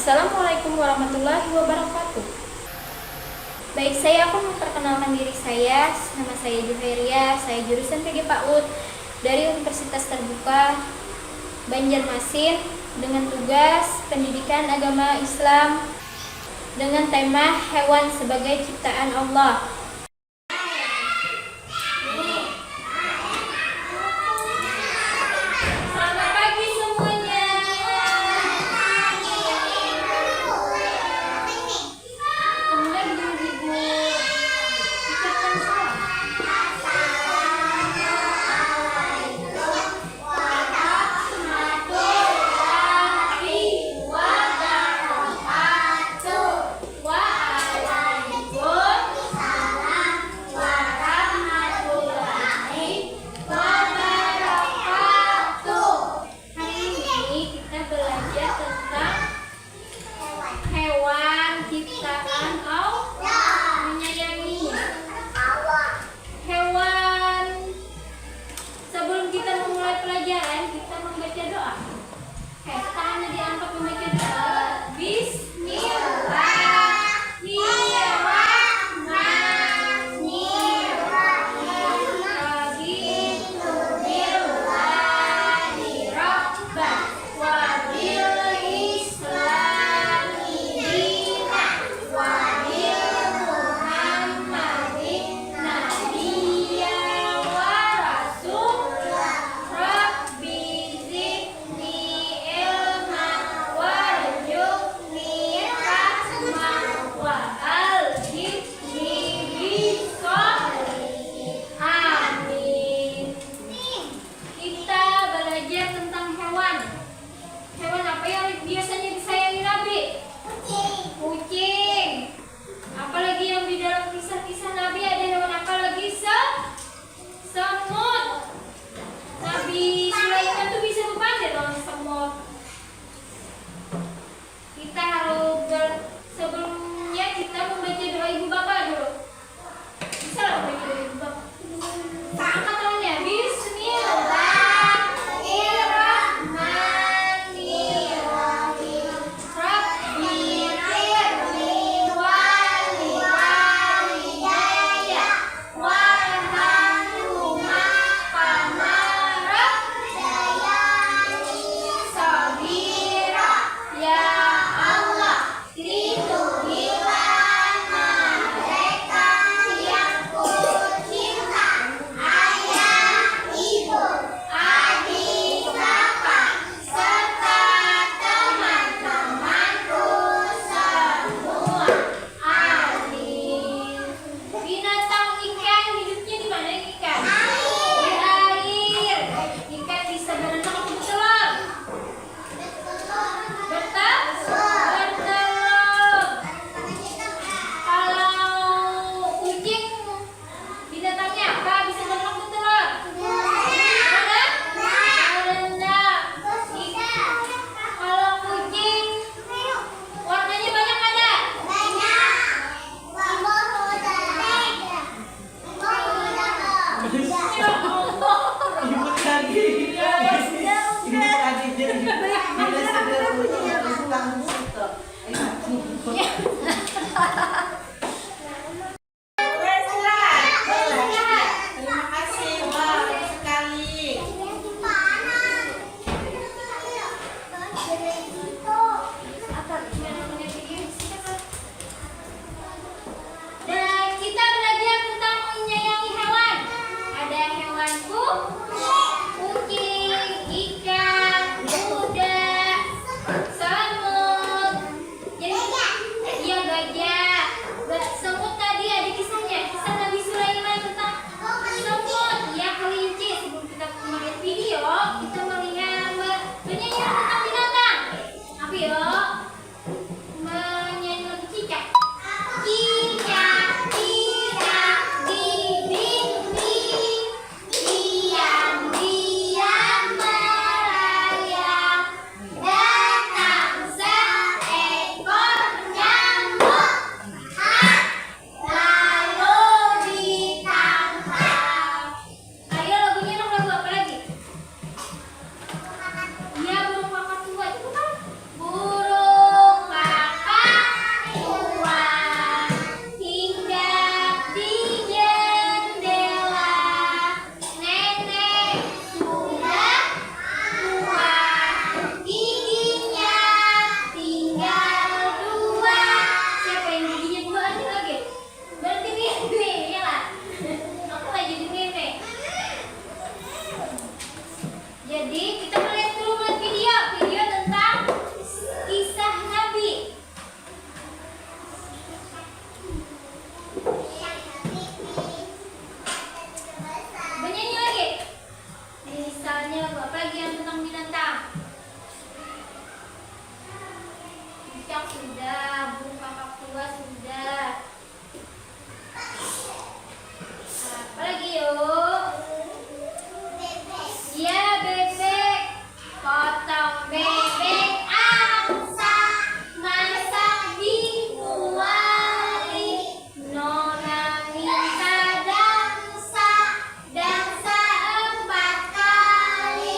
Assalamualaikum warahmatullahi wabarakatuh. Baik, saya akan memperkenalkan diri saya. Nama saya Juhairia, saya jurusan PG PAUD dari Universitas Terbuka Banjarmasin dengan tugas pendidikan agama Islam dengan tema hewan sebagai ciptaan Allah. Selamat pagi semuanya. Kemudian ibu ucapkan salam. sudah, burung kakak tua sudah. Apa lagi yuk? Ya bebek, potong bebek angsa, masak di kuali, nona minta dansa, dansa 4 kali,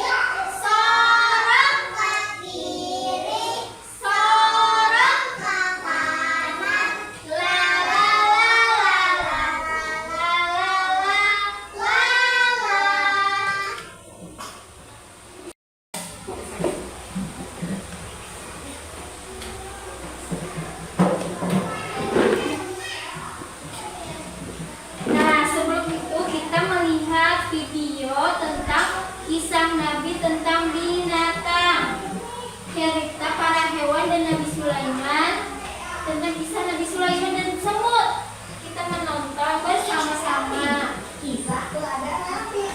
sorong ke kiri, sorong ke kanan, la la la la la la la la la. Nah, sebelum itu kita melihat video tentang kisah Nabi tentang binatang. Cerita para hewan dan Nabi Sulaiman, tentang kisah Nabi Sulaiman dan semut. Kita menonton bersama-sama. Kisah teladan Nabi.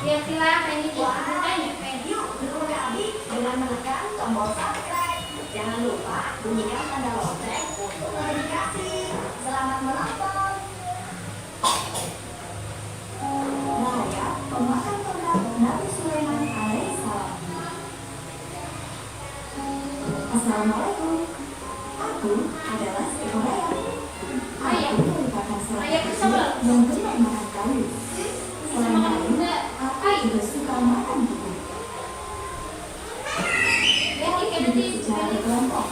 Lihat silahkan ini bukannya Yuk, dukung Nabi dengan menekan tombol subscribe. Jangan lupa bunyikan tanda lonceng untuk notifikasi. Selamat menonton. Nahaya pemakan ternak Nabi Sulaiman alaihissalam. Assalamualaikum. Aku adalah seekor ayam. Aku merupakan salah Ayam satu bersama. yang gemar makan kayu. Selain makan kayu, benda. aku juga suka makan buku. Jadi kayak nanti Secara berkelompok,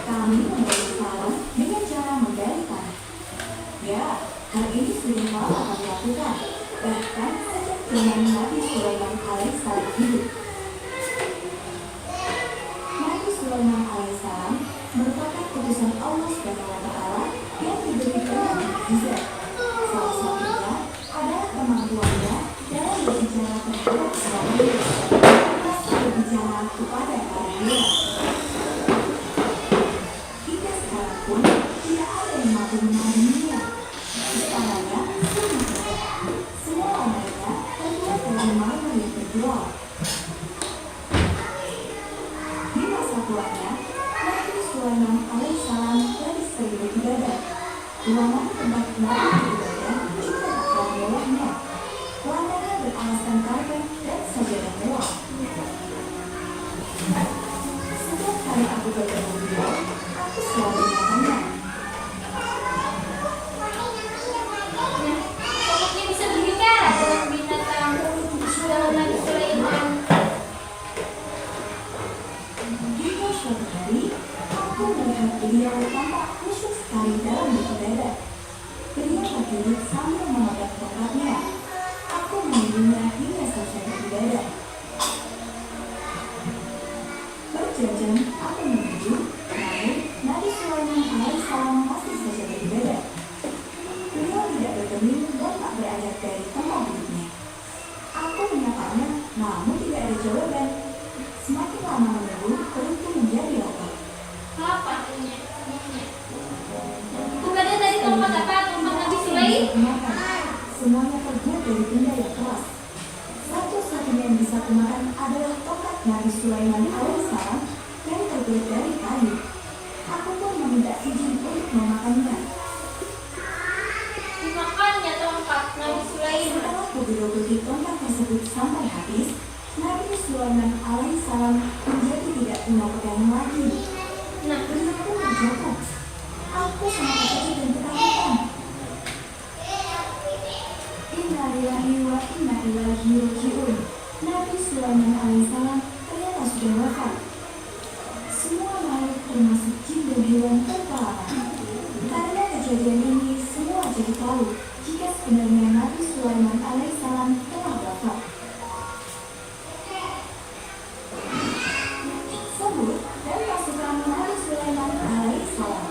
kami memberi sarang dengan cara menggali tanah. Ya, hal ini sudah lama kami lakukan, bahkan sejak zaman Nabi Sulaiman alaihissalam hidup. Nabi Sulaiman alaihissalam merupakan utusan Allah SWT yang diberikan mukjizat. Salah satunya adalah kemampuannya dalam berbicara terhadap semuanya, termasuk berbicara kepada para hewan. Hingga sekarang pun tidak ada yang mampu menandinginya. Sekarangnya semua lainnya terbuat dari marmer yang terjual. Di masa tuanya, Nabi Sulaiman alaihissalam lebih sering beribadah. Ruangan tempat Nabi beribadah juga tak kalah mewahnya. Lantai beralaskan karpet dan sajadah mewah. Setiap kali aku bertemu beliau, aku selalu menyapanya. Pokoknya bisa berbicara dengan binatang dalam Nabi Sulaiman. Hingga suatu hari, aku melihat beliau tampak khusyuk sekali dalam beribadah. Beliau berdiri sambil memegang tongkatnya. Aku menunggunya hingga selesai beribadah. Berjam-jam aku menunggu, namun Nabi Sulaiman alaihissalam masih saja beribadah. Beliau tidak bergeming dan tak beranjak dari tempat duduknya. Aku menyapanya, namun tidak ada jawaban. Semakin lama menunggu, perutku menjadi lapar. Apa artinya? Bukannya tadi tempat apa? Tempat Nabi Sulaiman? Semuanya terbuat dari benda yang keras. Satu-satunya yang bisa kumakan adalah tongkat Nabi Sulaiman alaihissalam yang terbuat dari kayu. Aku pun meminta izin untuk memakannya. Dimakannya tongkat Nabi Sulaiman. Setelah beberapa tongkat tersebut sampai habis, Nabi Sulaiman alaihissalam menjadi tidak punya pegangan lagi. Nah, Beliau pun terjatuh. Aku sangat terkejut dan ketakutan. Innalillahi wa inna ilaihi raji'un. Nabi Sulaiman alaihissalam ternyata sudah wafat. Semua makhluk termasuk jin dan hewan terpelakan. Karena kejadian ini, semua jadi tahu jika sebenarnya Nabi Sulaiman alaihissalam telah wafat. Semut dan pasukan Nabi Sulaiman alaihissalam.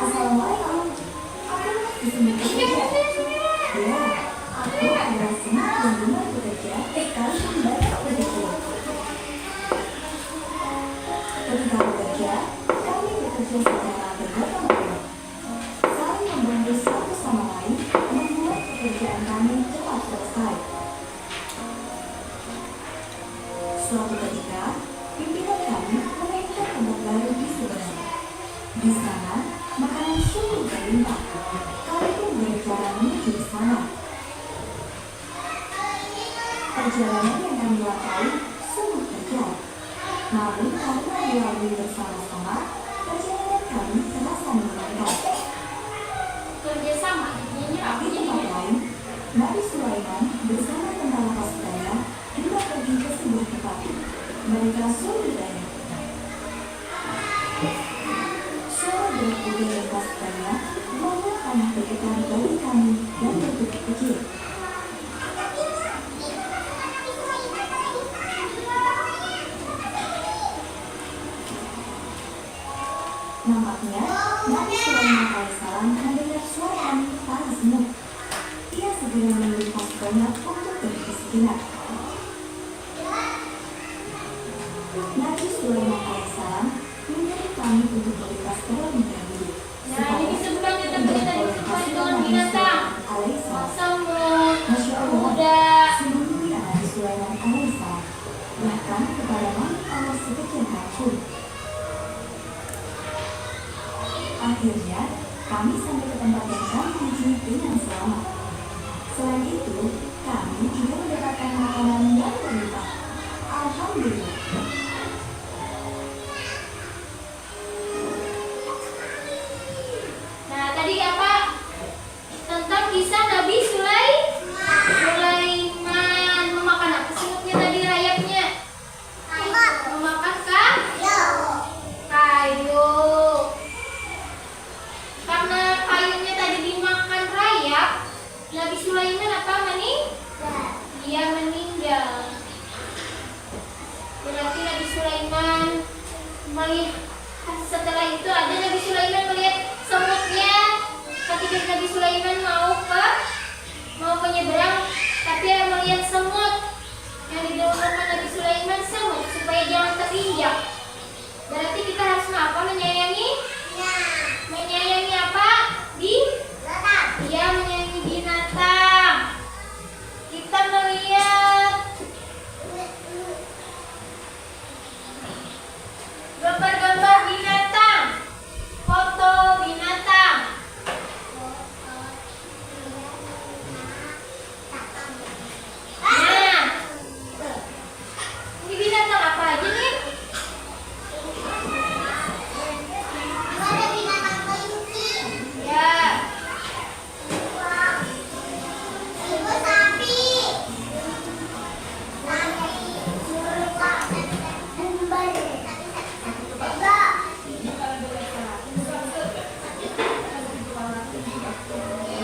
Assalamualaikum. Aku di sini bekerja. Ya, aku adalah semut yang benar bekerja sekalipun banyak bekerja. Ketika bekerja, kami bekerja secara bergotong royong, saling membantu satu sama lain membuat pekerjaan kami cepat selesai. Suatu ketika, pimpinan kami Di sana, makanan sungguh berlimpah. Kami pun berjalan menuju ke sana. Perjalanan yang kami lakukan sungguh terjal. Namun karena dilalui bersama-sama, perjalanan kami terasa menyenangkan. Kerjasama, Di tempat lain, Nabi Sulaiman bersama tentara pasukannya juga pergi ke sebuah tempat. Mereka sungguh banyak. Suara berat kuda dan pasukannya membuat tanah bergetar bagi kami dan bertukar kecil. Nampaknya, Nabi Sulaiman alaihissalam mendengar suara kami panas semut. Ia segera menyuruh pasukannya untuk berhenti sejenak. Nabi Sulaiman alaihissalam menyuruh kami untuk berlintas terlebih dahulu. Nah, ini sebelumnya kita berita ditemani dengan binatang. Semut, Masya Allah, kuda. sungguhnya Nabi Sulaiman alaihissalam bahkan kepada makhluk Allah sekecil apapun. Akhirnya, kami sampai ke tempat yang kami tuju dengan selamat. Selain itu, kami juga mendapatkan makanan yang berlimpah. Alhamdulillah. Nah, tadi apa? Tentang kisah Nabi Sulaiman memakan apa semutnya tadi rayapnya? Memakan kayu. Karena kayunya tadi dimakan rayap, Nabi Sulaiman apa Dia meninggal. Berarti Nabi Sulaiman melihat, setelah itu ada Nabi Sulaiman melihat semutnya. Ketika Nabi Sulaiman mau menyeberang, tapi dia melihat semut. Yang didahulukan Nabi Sulaiman semut supaya jangan terinjak. Berarti kita harus apa? Menyayangi apa? Iya, menyayangi binatang. Kita melihat gambar-gambar binatang, foto binatang. Nah, ini binatang apa aja nih? Ya.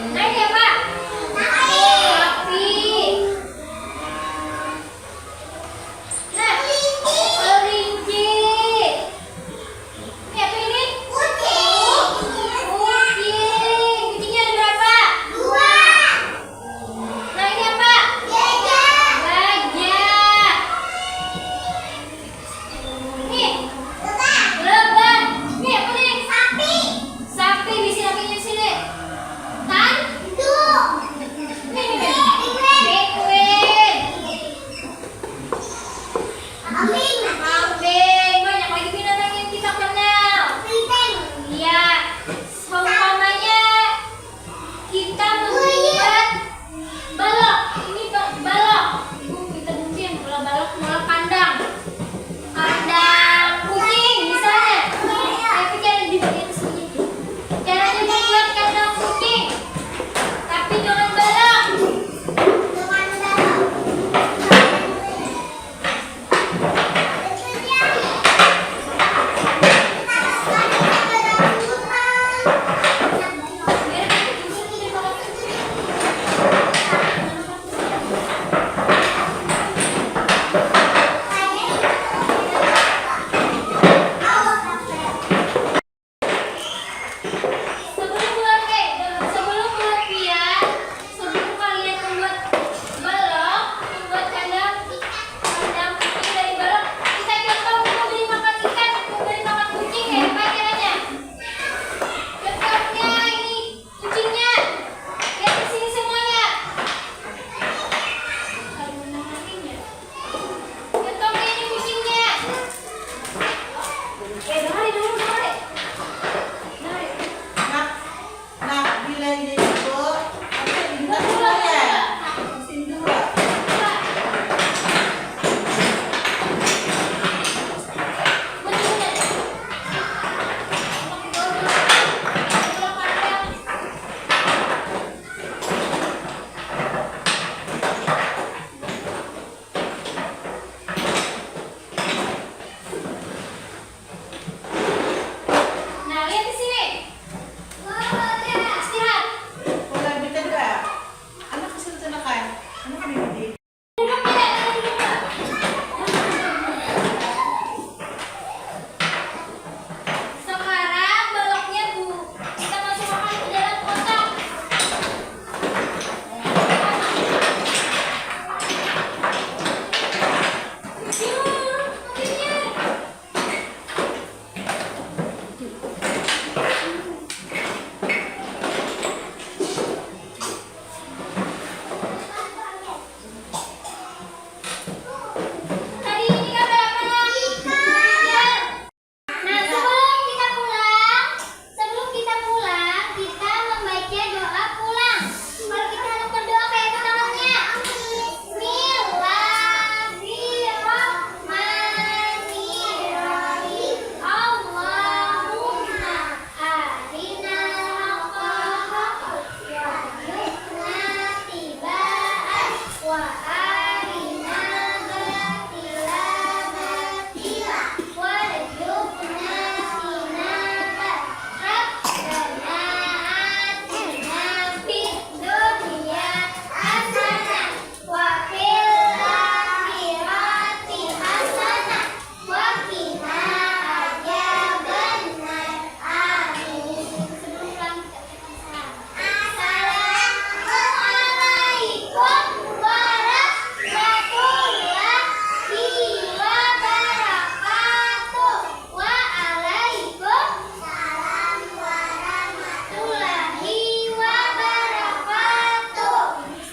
Nah, ini apa? Sapi. Nah, kelinci. Ini apa ini? Kucing. Kucingnya ada berapa? 2. Nah, ini apa? Gajah. Nih, lebah. Nih apa nih? Sapi. Di sini apa di sini? Penguin. Kambing.